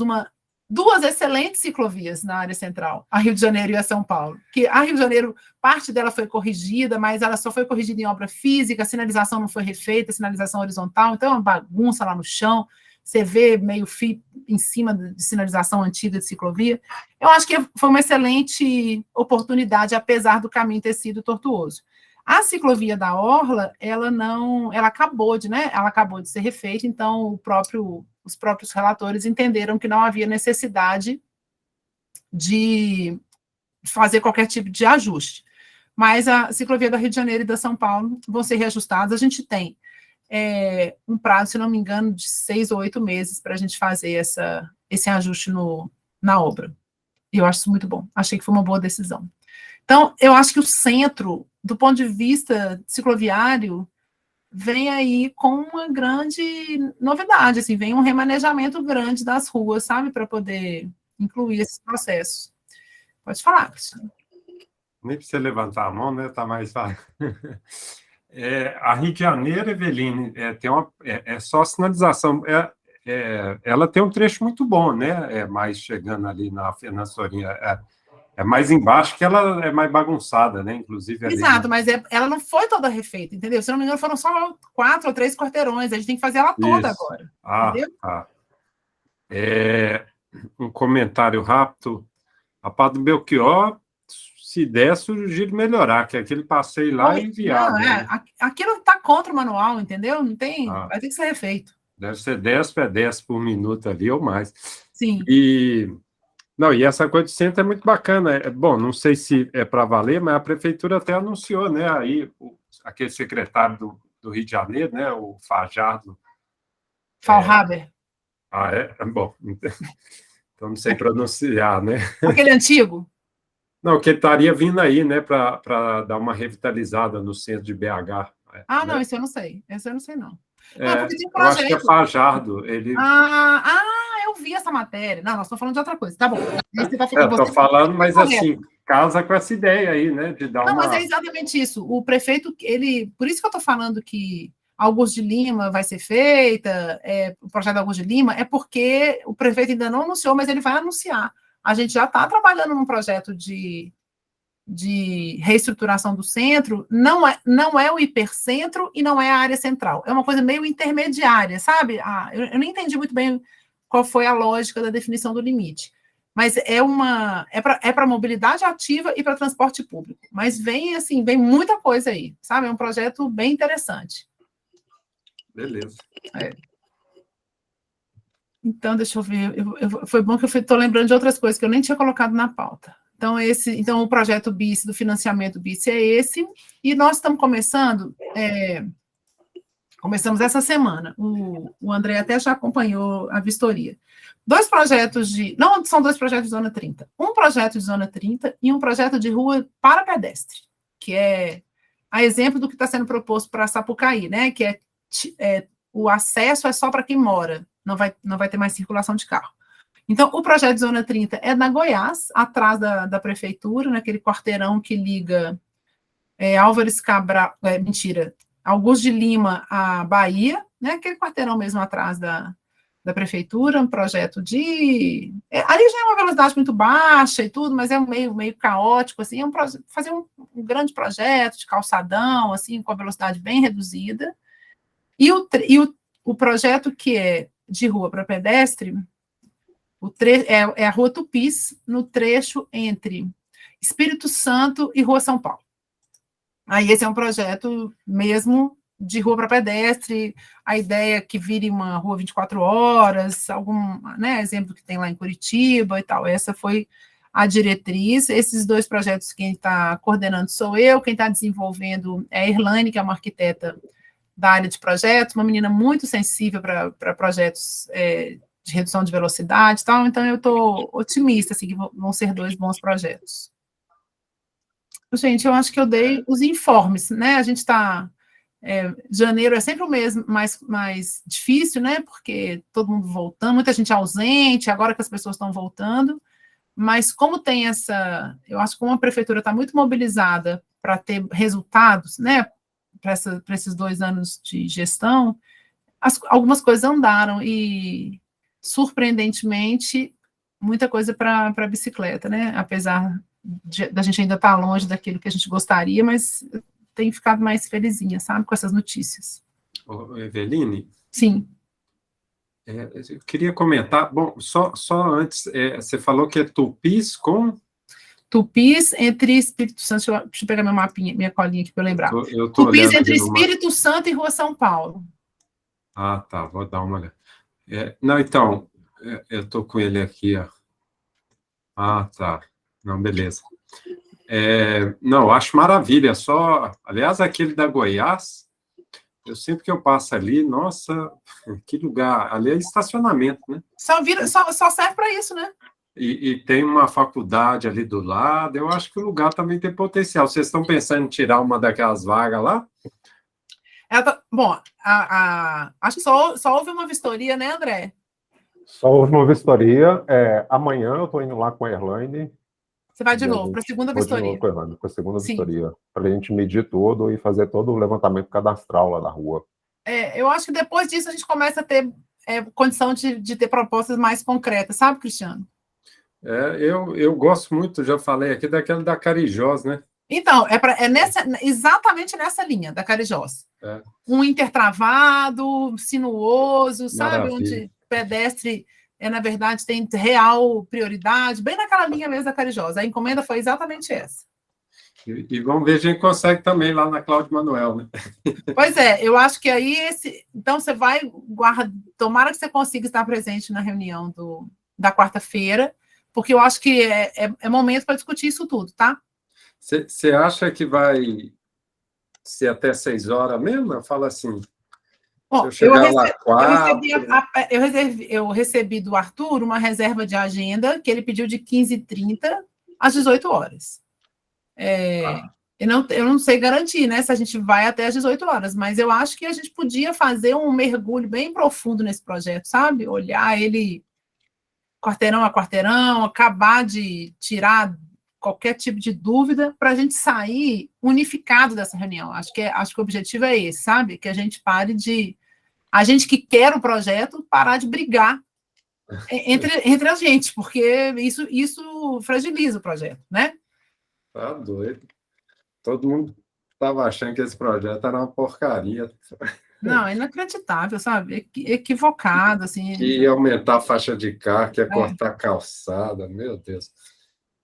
duas excelentes ciclovias na área central, a Rio de Janeiro e a São Paulo, que a Rio de Janeiro, parte dela foi corrigida, mas ela só foi corrigida em obra física, a sinalização não foi refeita, a sinalização horizontal, então é uma bagunça lá no chão, você vê meio fio em cima de sinalização antiga de ciclovia. Eu acho que foi uma excelente oportunidade, apesar do caminho ter sido tortuoso. A ciclovia da Orla, ela acabou de ser refeita, então os próprios relatores entenderam que não havia necessidade de fazer qualquer tipo de ajuste. Mas a ciclovia da Rio de Janeiro e da São Paulo vão ser reajustadas. A gente tem um prazo, se não me engano, de 6 ou 8 meses para a gente fazer esse ajuste na obra. E eu acho isso muito bom. Achei que foi uma boa decisão. Então, eu acho que o centro, do ponto de vista cicloviário, vem aí com uma grande novidade, assim, vem um remanejamento grande das ruas, sabe, para poder incluir esses processos. Pode falar, Cristiano. Nem precisa levantar a mão, né? Está mais fácil. A Rio de Janeiro, Eveline, é só sinalização. Ela tem um trecho muito bom, né? Mais chegando ali na Fernando Sorinha. É mais embaixo, que ela é mais bagunçada, né? Inclusive. Exato, mas ela não foi toda refeita, entendeu? Se não me engano, foram só 4 ou 3 quarteirões. A gente tem que fazer ela toda agora. Entendeu? Um comentário rápido. A Padre Belchior, se der, sugiro melhorar, que aquele passeio lá é inviável. Aquilo está contra o manual, entendeu? Não tem. Vai ter que ser refeito. Deve ser 10 pedestres por minuto ali ou mais. Sim. E essa coisa de centro é muito bacana. Bom, não sei se é para valer, mas a prefeitura até anunciou, né? Aí, aquele secretário do Rio de Janeiro, né? O Fajardo. Fahlhaber. Bom, então não sei pronunciar, né? Aquele antigo? Não, que ele estaria vindo aí, né? Para dar uma revitalizada no centro de BH. Não, né? isso eu não sei. Esse eu não sei, não. Porque tem um projeto. Eu acho que é Fajardo. Ele... eu vi essa matéria. Não, nós estamos falando de outra coisa. Tá bom. Estou falando, mas assim, casa com essa ideia aí, né? De dar mas é exatamente isso. O prefeito, por isso que eu estou falando que Augusto de Lima vai ser feita, o projeto Augusto de Lima, é porque o prefeito ainda não anunciou, mas ele vai anunciar. A gente já está trabalhando num projeto de de reestruturação do centro não é o hipercentro e não é a área central. É uma coisa meio intermediária, sabe? Eu nem entendi muito bem qual foi a lógica da definição do limite. Mas é para mobilidade ativa e para transporte público. Mas vem muita coisa aí, sabe? É um projeto bem interessante. Beleza. Então, deixa eu ver. Foi bom que eu estou lembrando de outras coisas que eu nem tinha colocado na pauta. Então o projeto BICE, do financiamento BICE é esse, e nós estamos começamos essa semana, o André até já acompanhou a vistoria. São dois projetos de Zona 30, um projeto de Zona 30 e um projeto de rua para pedestre, que é a exemplo do que está sendo proposto para Sapucaí, né, que o acesso é só para quem mora, não vai ter mais circulação de carro. Então, o projeto de Zona 30 é na Goiás, atrás da prefeitura, naquele quarteirão que liga Álvares Cabral, Augusto de Lima à Bahia, né, aquele quarteirão mesmo atrás da prefeitura, um projeto ali já é uma velocidade muito baixa e tudo, mas é meio caótico, assim, fazer um grande projeto de calçadão, assim, com a velocidade bem reduzida, e o projeto que é de rua para pedestre, é a Rua Tupis, no trecho entre Espírito Santo e Rua São Paulo. Aí esse é um projeto mesmo de rua para pedestre, a ideia é que vire uma rua 24 horas, exemplo que tem lá em Curitiba e tal. Essa foi a diretriz. Esses dois projetos, quem está coordenando sou eu, quem está desenvolvendo é a Irlane, que é uma arquiteta da área de projetos, uma menina muito sensível para projetos de redução de velocidade e tal, então eu estou otimista, assim, que vão ser dois bons projetos. Gente, eu acho que eu dei os informes, né, a gente está... janeiro é sempre o mês mais difícil, né, porque todo mundo voltando, muita gente ausente, agora que as pessoas estão voltando, mas como tem eu acho que como a prefeitura está muito mobilizada para ter resultados, né, para esses 2 anos de gestão, algumas coisas andaram e, surpreendentemente, muita coisa para bicicleta, né? Apesar da gente ainda estar longe daquilo que a gente gostaria, mas tenho ficado mais felizinha, sabe, com essas notícias. Eveline? Sim. Eu queria comentar, bom, só antes, você falou que é Tupis com... Tupis entre Espírito Santo, deixa eu pegar meu mapinha, minha colinha aqui para eu lembrar. Eu tô Tupis entre Espírito Santo e Rua São Paulo. Ah, tá, vou dar uma olhada. Não, então, eu estou com ele aqui, ó. Ah, tá. Não, beleza. Não, acho maravilha, aliás, aquele da Goiás, eu sempre que eu passo ali, nossa, que lugar, ali é estacionamento, né? Só serve para isso, né? E tem uma faculdade ali do lado, eu acho que o lugar também tem potencial. Vocês estão pensando em tirar uma daquelas vagas lá? Bom, acho que só houve uma vistoria, né, André? Só houve uma vistoria. Amanhã eu estou indo lá com a Airline. Você vai de novo para a segunda vistoria? Vou de novo com a Airline, para a segunda vistoria, para a gente medir tudo e fazer todo o levantamento cadastral lá da rua. Eu acho que depois disso a gente começa a ter condição de ter propostas mais concretas, sabe, Cristiano? Eu gosto muito, já falei aqui, daquela da Carijós, né? Então, exatamente nessa linha da Carijós. Um intertravado, sinuoso, sabe? Maravilha. Onde pedestre, na verdade, tem real prioridade, bem naquela linha mesmo da Carijós. A encomenda foi exatamente essa. E vamos ver se a gente consegue também lá na Cláudio Manuel, né? Pois eu acho que aí então você vai tomara que você consiga estar presente na reunião da quarta-feira, porque eu acho que é momento para discutir isso tudo, tá? Você acha que vai ser até 6 horas mesmo? Fala assim. Bom, se eu chegar lá 4... eu recebi do Arthur uma reserva de agenda que ele pediu de 15h30 às 18 horas. Eu não sei garantir, né, se a gente vai até às 18 horas, mas eu acho que a gente podia fazer um mergulho bem profundo nesse projeto, sabe? Olhar ele quarteirão a quarteirão, acabar de tirar qualquer tipo de dúvida para a gente sair unificado dessa reunião. Acho que o objetivo é esse, sabe? Que a gente pare a gente que quer o projeto, parar de brigar entre a gente, porque isso fragiliza o projeto, né? Tá doido. Todo mundo estava achando que esse projeto era uma porcaria. Não, é inacreditável, sabe? Equivocado, assim. Que ia aumentar a faixa de carro, que ia cortar a calçada, meu Deus.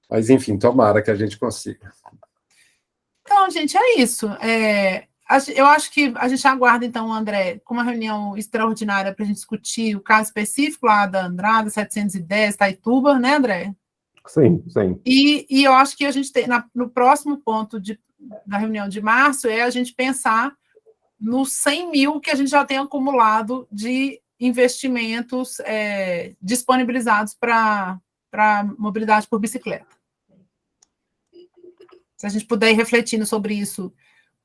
Mas, enfim, tomara que a gente consiga. Então, gente, é isso. Eu acho que a gente aguarda, então, André, com uma reunião extraordinária para a gente discutir o caso específico lá da Andrada, 710, Taituba, né, André? Sim, sim. E eu acho que a gente tem, no próximo ponto da reunião de março, é a gente pensar nos 100 mil que a gente já tem acumulado de investimentos disponibilizados para mobilidade por bicicleta. Se a gente puder ir refletindo sobre isso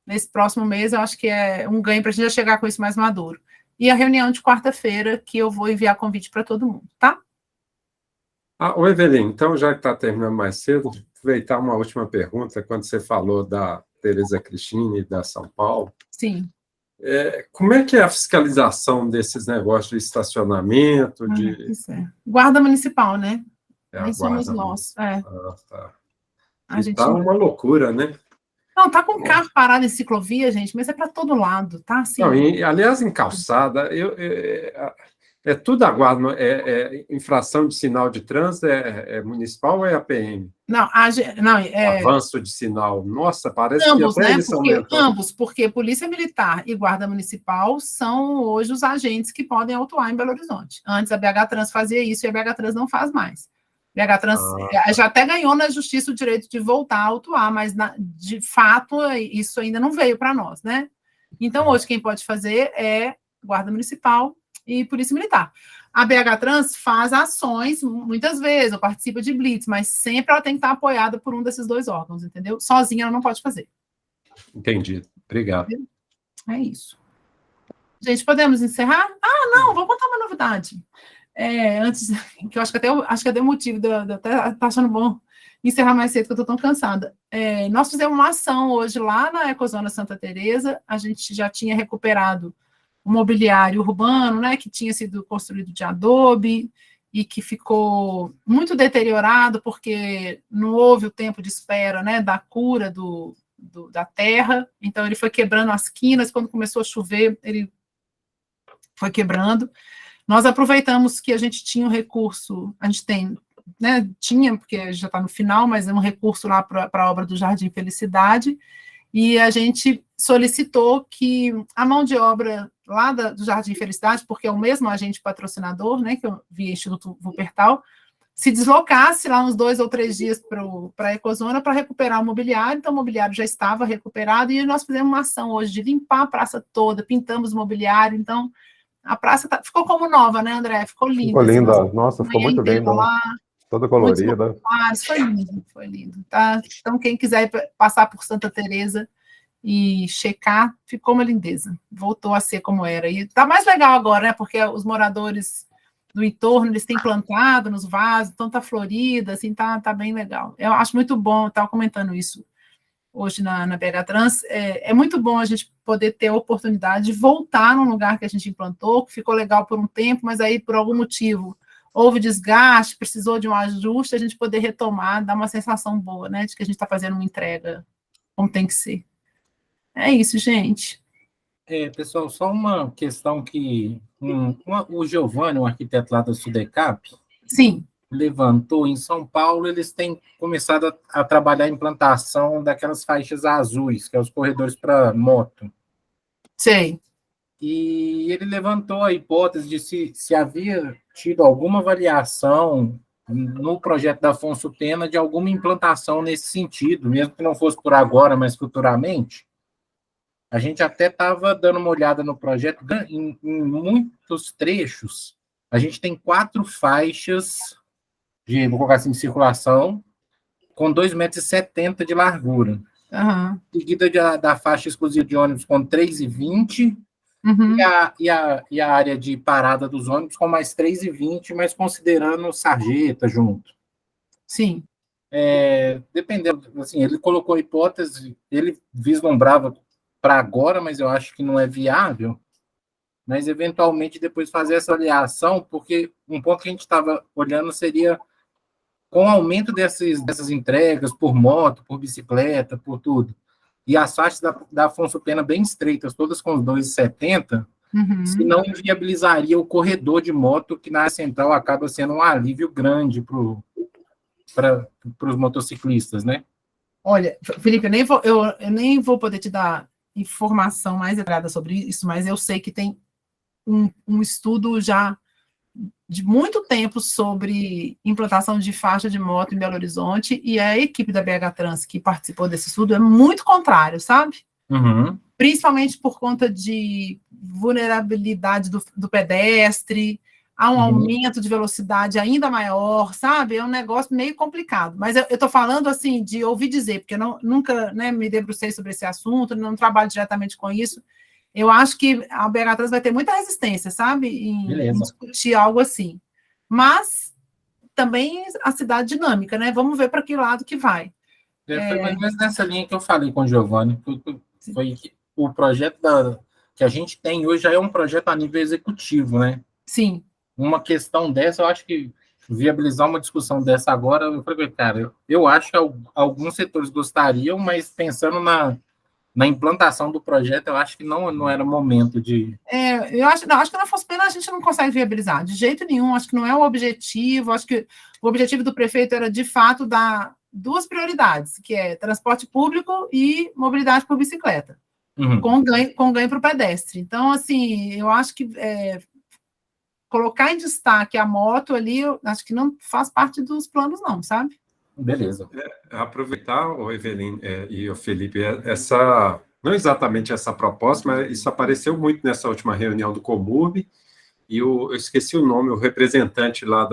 nesse próximo mês, eu acho que é um ganho para a gente já chegar com isso mais maduro. E a reunião de quarta-feira, que eu vou enviar convite para todo mundo, tá? Ô, Evelyn, então, já que está terminando mais cedo, aproveitar uma última pergunta, quando você falou da Tereza Cristina e da São Paulo. Sim. Como é que é a fiscalização desses negócios de estacionamento? Guarda municipal, né? Aí somos nós. Tá. A gente tá uma loucura, né? Não, tá com o carro parado em ciclovia, gente, mas é para todo lado, tá? Assim. Não, aliás, em calçada, tudo a guarda, infração de sinal de trânsito, municipal ou é APM? Não, avanço de sinal. Nossa, parece ambos, que até né? isso aumentou. Ambos, porque Polícia Militar e Guarda Municipal são hoje os agentes que podem autuar em Belo Horizonte. Antes a BH Trans fazia isso e a BH Trans não faz mais. BH Trans já até ganhou na Justiça o direito de voltar a autuar, mas de fato isso ainda não veio para nós, né? Então hoje quem pode fazer é Guarda Municipal e Polícia Militar. A BH Trans faz ações, muitas vezes, ou participa de blitz, mas sempre ela tem que estar apoiada por um desses dois órgãos, entendeu? Sozinha ela não pode fazer. Entendido. Obrigado. É isso. Gente, podemos encerrar? Não, vou contar uma novidade. Antes, que eu acho que até o motivo de até tá achando bom encerrar mais cedo, que eu estou tão cansada. Nós fizemos uma ação hoje lá na Ecozona Santa Teresa, a gente já tinha recuperado o mobiliário urbano, né, que tinha sido construído de adobe e que ficou muito deteriorado porque não houve o tempo de espera, né, da cura da terra, então ele foi quebrando as quinas, quando começou a chover, ele foi quebrando. Nós aproveitamos que a gente tinha um recurso, a gente tem, né, porque já está no final, mas é um recurso lá para a obra do Jardim Felicidade, e a gente solicitou que a mão de obra lá do Jardim Felicidade, porque é o mesmo agente patrocinador, né, que eu vi Instituto Wuppertal, se deslocasse lá uns 2 ou 3 dias para a Ecozona para recuperar o mobiliário. Então o mobiliário já estava recuperado e nós fizemos uma ação hoje de limpar a praça toda, pintamos o mobiliário, então a praça ficou como nova, né, André? Ficou linda. Ficou linda, nossa, ficou muito linda. Lá, toda colorida. Foi lindo. Tá? Então quem quiser passar por Santa Teresa e checar, ficou uma lindeza. Voltou a ser como era. E tá mais legal agora, né? Porque os moradores do entorno, eles têm plantado nos vasos, então tá florida, assim, tá bem legal. Eu acho muito bom, eu estava comentando isso hoje na BH Trans, é muito bom a gente poder ter a oportunidade de voltar num lugar que a gente implantou, que ficou legal por um tempo, mas aí, por algum motivo, houve desgaste, precisou de um ajuste, a gente poder retomar, dar uma sensação boa, né, de que a gente está fazendo uma entrega como tem que ser. É isso, gente. Pessoal, só uma questão que o Giovanni, um arquiteto lá da Sudecap, sim, levantou. Em São Paulo, eles têm começado a trabalhar a implantação daquelas faixas azuis, que é os corredores para moto. Sei. E ele levantou a hipótese de se havia tido alguma avaliação no projeto da Afonso Pena de alguma implantação nesse sentido, mesmo que não fosse por agora, mas futuramente. A gente até estava dando uma olhada no projeto, em muitos trechos, a gente tem 4 faixas vou colocar assim, de circulação, com 2,70 metros de largura. Uhum. Seguida da faixa exclusiva de ônibus com 3,20, e a área de parada dos ônibus com mais 3,20, mas considerando sarjeta junto. Sim. Dependendo, assim, ele colocou a hipótese, ele vislumbrava para agora, mas eu acho que não é viável, mas eventualmente depois fazer essa avaliação, porque um ponto que a gente estava olhando seria com o aumento dessas entregas por moto, por bicicleta, por tudo, e as faixas da Afonso Pena bem estreitas, todas com os 2,70, se não inviabilizaria o corredor de moto, que na área central acaba sendo um alívio grande para os motociclistas, né? Olha, Felipe, eu nem vou poder te dar informação mais detalhada sobre isso, mas eu sei que tem um estudo já de muito tempo sobre implantação de faixa de moto em Belo Horizonte, e a equipe da BH Trans que participou desse estudo é muito contrário, sabe? Principalmente por conta de vulnerabilidade do pedestre, há um aumento de velocidade ainda maior, sabe? É um negócio meio complicado. Mas eu estou falando, assim, de ouvir dizer, porque eu nunca, né, me debrucei sobre esse assunto, não trabalho diretamente com isso. Eu acho que a BH Trans vai ter muita resistência, sabe? Em discutir algo assim. Mas também a cidade dinâmica, né? Vamos ver para que lado que vai. Foi mais ou menos nessa linha que eu falei com o Giovanni. Foi que o projeto que a gente tem hoje já é um projeto a nível executivo, né? Sim. Uma questão dessa, eu acho que viabilizar uma discussão dessa agora, eu falei, cara, eu acho que alguns setores gostariam, mas pensando na implantação do projeto, eu acho que não era momento de... Eu acho que na Afonso Pena a gente não consegue viabilizar, de jeito nenhum, acho que não é o objetivo, acho que o objetivo do prefeito era, de fato, dar duas prioridades, que é transporte público e mobilidade por bicicleta, com ganho para o pedestre. Então, assim, eu acho que colocar em destaque a moto ali, eu acho que não faz parte dos planos, não, sabe? Beleza. Aproveitar, o Evelyn e o Felipe, não exatamente essa proposta, mas isso apareceu muito nessa última reunião do Comurb, e eu esqueci o nome, o representante lá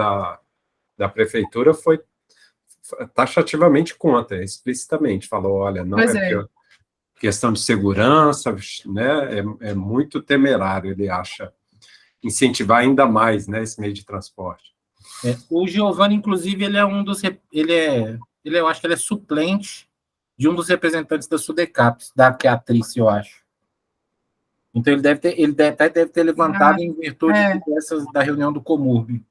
da prefeitura foi taxativamente contra, explicitamente, falou, olha, não porque questão de segurança, né, é muito temerário, ele acha, incentivar ainda mais, né, esse meio de transporte. O Giovanni, inclusive, ele é eu acho que ele é suplente de um dos representantes da Sudecaps, que é a Trícia, eu acho. Então, ele deve ter levantado em virtude da reunião do Comurb.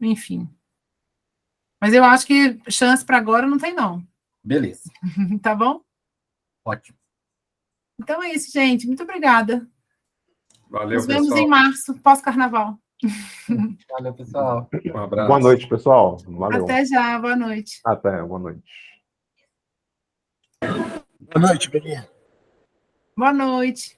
Enfim. Mas eu acho que chance para agora não tem, não. Beleza. Tá bom? Ótimo. Então é isso, gente. Muito obrigada. Valeu, Nos vemos pessoal. em março, pós-carnaval. Valeu, pessoal. Um abraço. Boa noite, pessoal. Valeu. Até já, boa noite. Até, boa noite. Boa noite, Belinha. Boa noite.